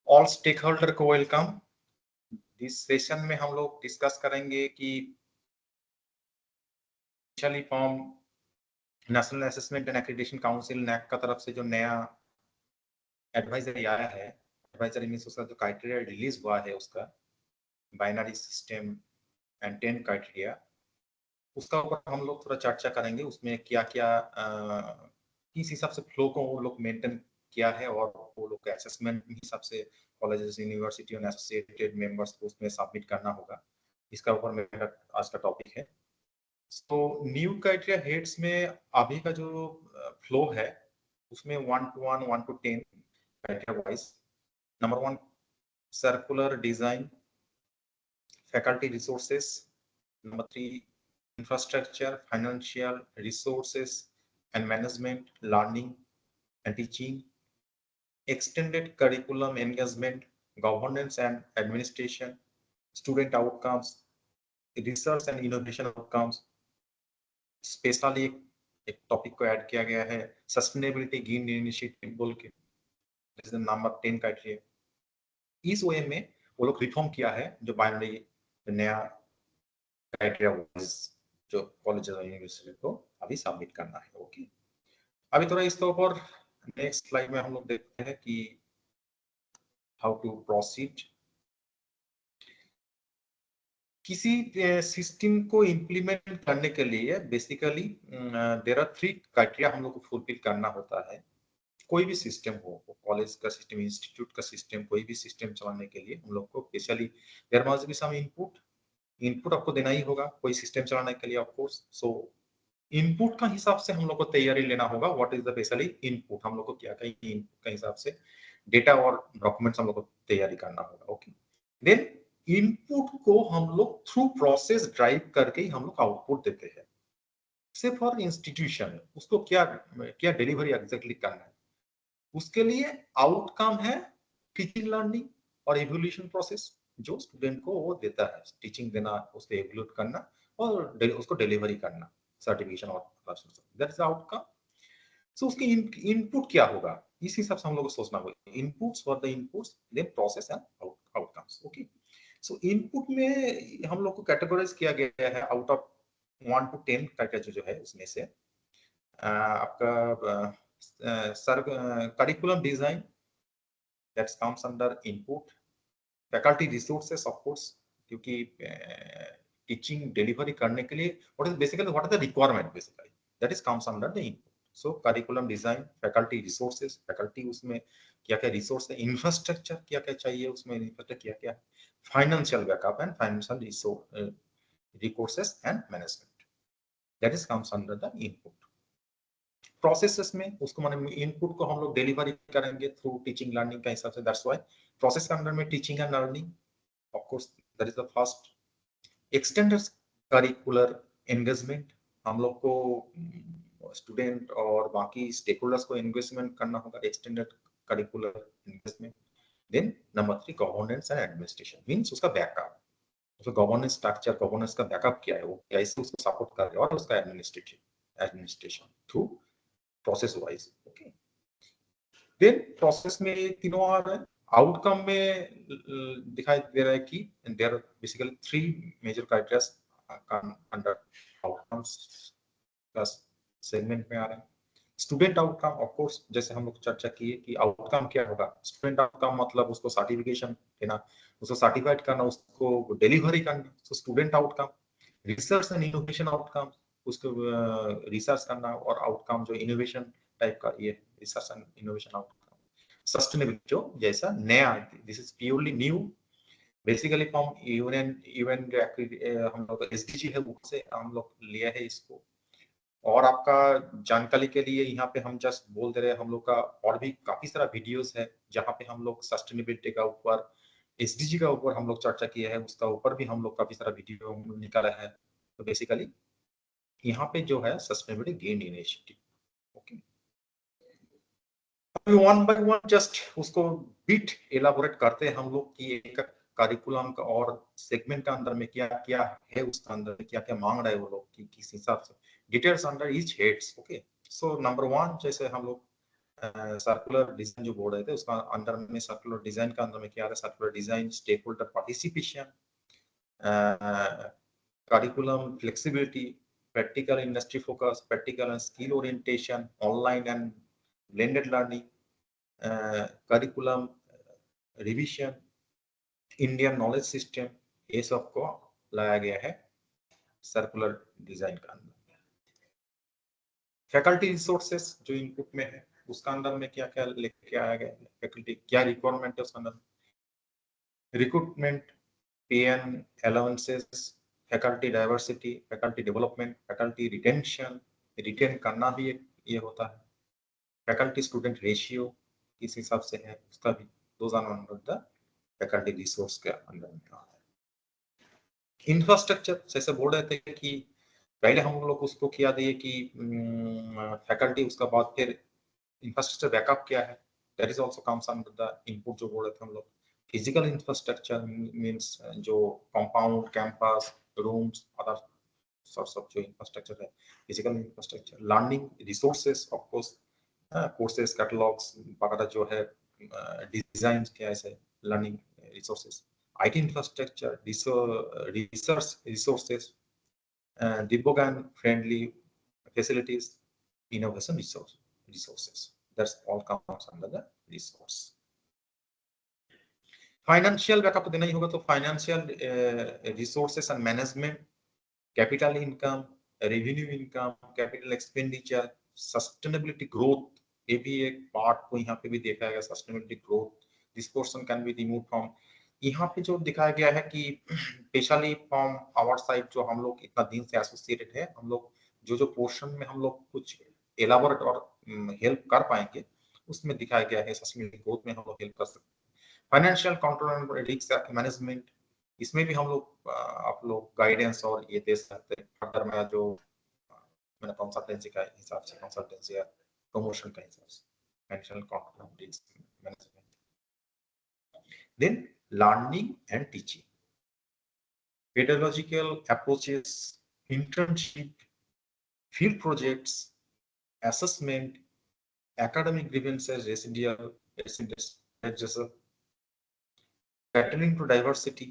All stakeholder को welcome. इस session में हम लोग डिस्कस करेंगे कि from national assessment and accreditation council NAAC का तरफ से जो नया एडवाइजरी आया है, एडवाइजरी मींस उसका जो क्राइटेरिया रिलीज हुआ है, उसका बाइनरी सिस्टम एंड 10 क्राइटेरिया, उसका ऊपर हम लोग थोड़ा चर्चा करेंगे। उसमें क्या क्या किस हिसाब से फ्लो को वो लोग मेंटेन किया है और वो लोग असेसमेंट हिसाब से कॉलेजेस, यूनिवर्सिटी और एसोसिएटेड मेंबर्स को उसमें सबमिट करना होगा। इसका ऊपर मेरा आज का टॉपिक है। तो न्यू क्राइटेरिया हेड्स में अभी का जो फ्लो है उसमें 1 to 1, 1 to 10 criteria wise. Number 1 circular design, faculty resources. Number 3 infrastructure, financial resources and management, learning and teaching, extended curriculum engagement, governance and administration, student outcomes, research and innovation outcomes। Specially एक topic को add किया गया है sustainability green initiative बोल के, number 10 criteria. इस वे में वो लोग रिफॉर्म किया है जो बाइनरी नया क्राइटेरिया जो कॉलेज और यूनिवर्सिटी को अभी सबमिट करना है। ओके, अभी थोड़ा इसके ऊपर नेक्स्ट स्लाइड में हम लोग देखते हैं कि हाउ टू प्रोसीड। किसी सिस्टम को इम्प्लीमेंट करने के लिए बेसिकली देयर आर 3 क्राइटेरिया हम लोग को फुलफिल करना होता है। कोई भी सिस्टम हो, कॉलेज का सिस्टम, इंस्टीट्यूट का सिस्टम, कोई भी सिस्टम चलाने के लिए हम लोग को specially there must be some input आपको देना ही होगा कोई सिस्टम चलाने के लिए, ऑफ कोर्स। सो इनपुट का हिसाब से हम लोग को तैयारी लेना होगा। What is the basically input, हम लोग को क्या क्या इनपुट का हिसाब से डेटा और डॉक्यूमेंट्स हम लोग को तैयारी करना होगा। ओके, देन इनपुट को हम लोग थ्रू प्रोसेस ड्राइव करके ही हम लोग आउटपुट देते हैं। सिर्फ फॉर इंस्टीट्यूशन उसको क्या क्या डिलीवरी एग्जैक्टली करना है, उसके लिए आउटकम है टीचिंग, लर्निंग और इवोल्यूशन प्रोसेस जो स्टूडेंट को वो देता है। टीचिंग देना, उसको एवोल्यूट करना और उसको डिलीवरी करना, सर्टिफिकेशन और दैट इज आउटकम। सो उसके इनपुट क्या होगा, इस हिसाब से हम लोग को सोचना होगा। Inputs for the inputs, then process and outcomes. Okay, so input में हम लोग को कैटेगराइज किया गया है आउट ऑफ 1 to 10 क्राइटेरिया जो है उसमें से आपका sir curriculum design that comes under input, faculty resources of course, क्योंकि टीचिंग डिलीवरी करने के लिए what is basically what are the requirement basically that is comes under the input. So curriculum design, faculty resources, faculty उसमें क्या क्या resource है, infrastructure क्या क्या चाहिए उसमें, इंफ्रास्ट्रक्चर क्या क्या, financial backup and financial resources and management, that is comes under the input. Processes में उसको माने इनपुट को हम लोग डिलीवरी करेंगे थ्रू टीचिंग लर्निंग का हिसाब से। दैट्स व्हाई प्रोसेस के अंदर में teaching and learning, of course that is the first. Extended curricular engagement, हम लोग को स्टूडेंट और बाकी स्टेक होल्डर्स को एंगेजमेंट करना होगा, extended curricular engagement. Then number 3 governance and administration, means उसका बैकअप, उसका गवर्नेंस स्ट्रक्चर, गवर्नेंस का बैकअप क्या है, वो कैसे उसको सपोर्ट कर रहे हैं, और उसका administration through process wise. Okay, then process में तीनों आ रहे हैं। आउटकम में दिखाई दे रहा है कि there are basically 3 major criteria under outcomes का सेगमेंट में आ रहा है। स्टूडेंट आउटकम, ऑफ कोर्स जैसे हम लोग चर्चा किए कि आउटकम क्या होगा, स्टूडेंट आउटकम मतलब उसको सर्टिफिकेशन देना, उसको सर्टिफाइड करना, उसको डिलीवरी करना, so student outcome. Research and innovation outcome, उसको रिसर्च करना, और आउटकम जो इनोवेशन टाइप का, ये research and innovation outcome. Sustainability जो जैसा नया, this is purely new, basically from UN UN हम लोग एसडीजी है उससे हम लोग लिया है इसको। और आपका जानकारी के लिए यहाँ पे हम जस्ट बोल दे रहे हैं, हम लोग का और भी काफी सारा वीडियोस है जहाँ पे हम लोग सस्टेनेबिलिटी का ऊपर, एसडीजी का ऊपर हम लोग चर्चा किया है, उसका ऊपर भी हम लोग काफी सारा वीडियो निकाला है। तो बेसिकली यहाँ पे जो है sustainability gain initiative. Okay, one by one just उसको बिट एलाबोरेट करते हैं हम लोग कि एक करिकुलम का और सेगमेंट का अंदर में क्या क्या है, उसका अंदर में क्या क्या मांग रहे हैं वो लोग कि किस हिसाब से, details under each heads. Okay, so number 1 जैसे हम लोग सर्कुलर डिजाइन जो बोल रहे थे उसका अंदर में सर्कुलर डिजाइन का अंदर में क्या आता है, curricular design, stakeholder participation, curriculum flexibility, practical industry focus, practical and skill orientation, online and blended learning, curriculum revision, Indian knowledge system, ये सब को लाया गया है सर्कुलर डिजाइन का अंदर। फैकल्टी रिसोर्सेस जो इनपुट में है उसका अंदर में क्या क्या लेके आया गया है, फैकल्टी क्या रिक्वायरमेंट है उसका अंदर, recruitment, PN allowances, faculty diversity, faculty development, faculty retention, retain करना भी एक ये होता है, फैकल्टी स्टूडेंट रेशियो किस हिसाब से है उसका भी, those are under the faculty resource के अंदर में आता है। इंफ्रास्ट्रक्चर जैसे बोल रहे थे कि पहले हम लोग उसको किया दिए कि फैकल्टी, उसका बाद फिर इंफ्रास्ट्रक्चर बैकअप क्या है, that is also comes under the input जो बोल रहे थे हम लोग। फिजिकल इंफ्रास्ट्रक्चर मींस जो compound, campus, rooms, other sorts of जो इंफ्रास्ट्रक्चर है, physical infrastructure, learning resources, of course courses, catalogues वगैरह जो है, डिजाइन क्या है, learning resources, IT infrastructure, research resources, Dibbogan friendly facilities, innovation resources. That's all comes under the resource. Financial backup तो देना ही होगा, तो financial resources and management, capital income, revenue income, capital expenditure, sustainability growth, ये भी एक part को यहाँ पे भी देखा गया, sustainability growth, this portion can be remove from, यहाँ पे जो दिखाया गया है कि स्पेशली फ्रॉम आवर साइड जो हम लोग इतना दिन से एसोसिएटेड है, हम लोग जो पोर्शन में हम लोग कुछ एलाबोरेट और हेल्प कर पाएंगे उसमें दिखाया गया है सस्टेनेबिलिटी ग्रोथ में हम लोग हेल्प कर सकते हैं। Financial control and risk management, इसमें भी हम लोग आप लोग गाइडेंस और ये दे सकते हैं, अगर मैं जो मैंने कंसल्टेंसी का हिसाब से, कंसल्टेंसी या प्रमोशन का हिसाब से, financial control and risk management. Then learning and teaching, pedagogical approaches, internship, field projects, assessment, academic grievances, residual, catering to diversity,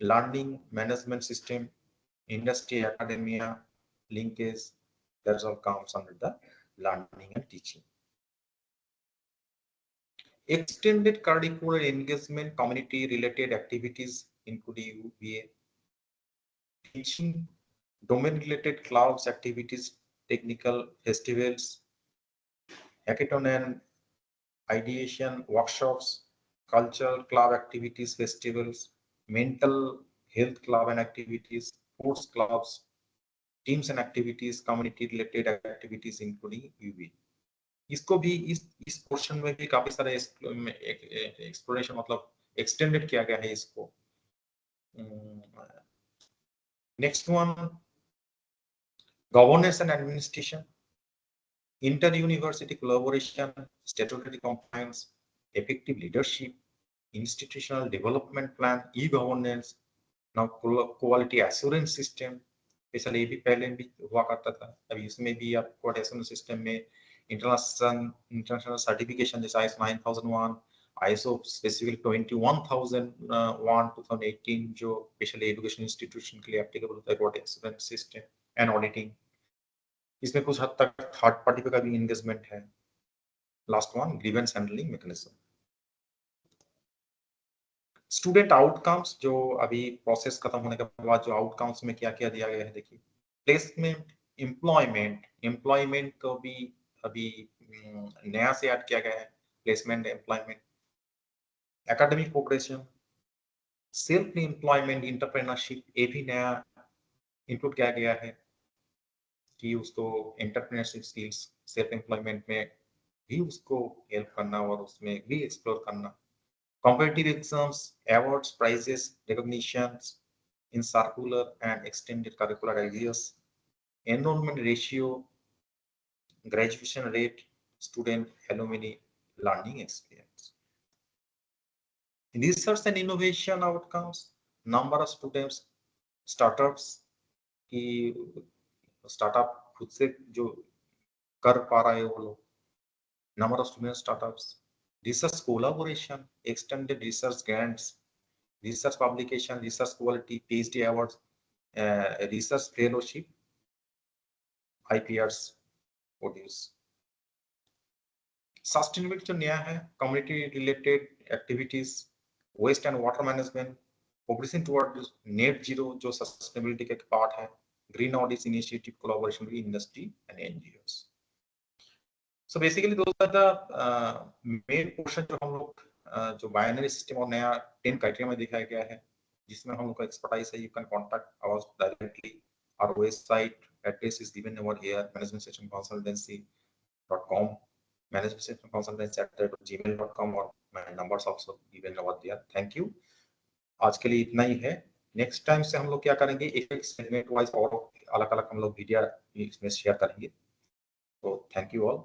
learning management system, industry, academia, linkage, that all comes under the learning and teaching. Extended curricular engagement, community related activities including UVA, teaching, domain related clubs activities, technical festivals, hackathon and ideation workshops, cultural club activities, festivals, mental health club and activities, sports clubs, teams and activities, community related activities including UV. इसको भी इस portion में भी काफी सारे exploration मतलब extended किया गया है इसको। Next one, governance and administration, inter university collaboration, statutory compliance, effective leadership, institutional development plan, e-governance, now quality assurance system, specially ये भी पहले भी हुआ करता था, अभी इसमें भी आप क्वालिटी एश्योरेंस सिस्टम में इंटरनेशनल सर्टिफिकेशन जैसे ISO 9001, ISO स्पेसिफिक 21001 2018 जो स्पेशली एजुकेशन इंस्टीट्यूशन के लिए एप्लीकेबल होता है, quality assurance system and auditing, इसमें कुछ हद तक थर्ड पार्टी का भी एंगेजमेंट है। Last one, grievance handling mechanism. Student outcomes, जो अभी प्रोसेस खत्म होने के बाद जो आउटकम्स में क्या क्या दिया गया है, देखिए प्लेसमेंट, एम्प्लॉयमेंट को भी अभी नया से ऐड किया गया है, placement, employment, academic progression, self employment, entrepreneurship, ये भी नया इनपुट किया गया है कि उसको एंटरप्रेन्योरशिप स्किल्स, सेल्फ एम्प्लॉयमेंट में भी उसको हेल्प करना और उसमें भी एक्सप्लोर करना, competitive exams, awards, prizes, recognitions in circular and extended curricular ideas, enrollment ratio, graduation rate, student alumni learning experience. Research and innovation outcomes, number of students, startups की startup खुद से जो कर पा रहे हैं वो लोग, number of student startups, research collaboration, extended research grants, research publication, research quality, PhD awards, research fellowship, IPRs produce. Sustainability जो नया है, community related activities, waste and water management, progressing toward net zero जो sustainability का एक part है, green audits initiative collaboration with industry and NGOs. So basically those are the main portion जो हम लोग जो बाइनरी सिस्टम और नया 10 क्राइटेरिया में दिखाया गया है, जिसमें हम लोग का एक्सपर्टाइज है. You can contact our directly. Our website address is given over here, managementsystemconsultancy.com, managementsystemconsultancy@gmail.com, और my numbers also given over there. Thank you. आज के लिए इतना ही है. नेक्स्ट टाइम से हम लोग क्या करेंगे, एक सेगमेंट वाइज और अलग अलग हम लोग वीडियो इसमें शेयर करेंगे. तो थैंक यू ऑल.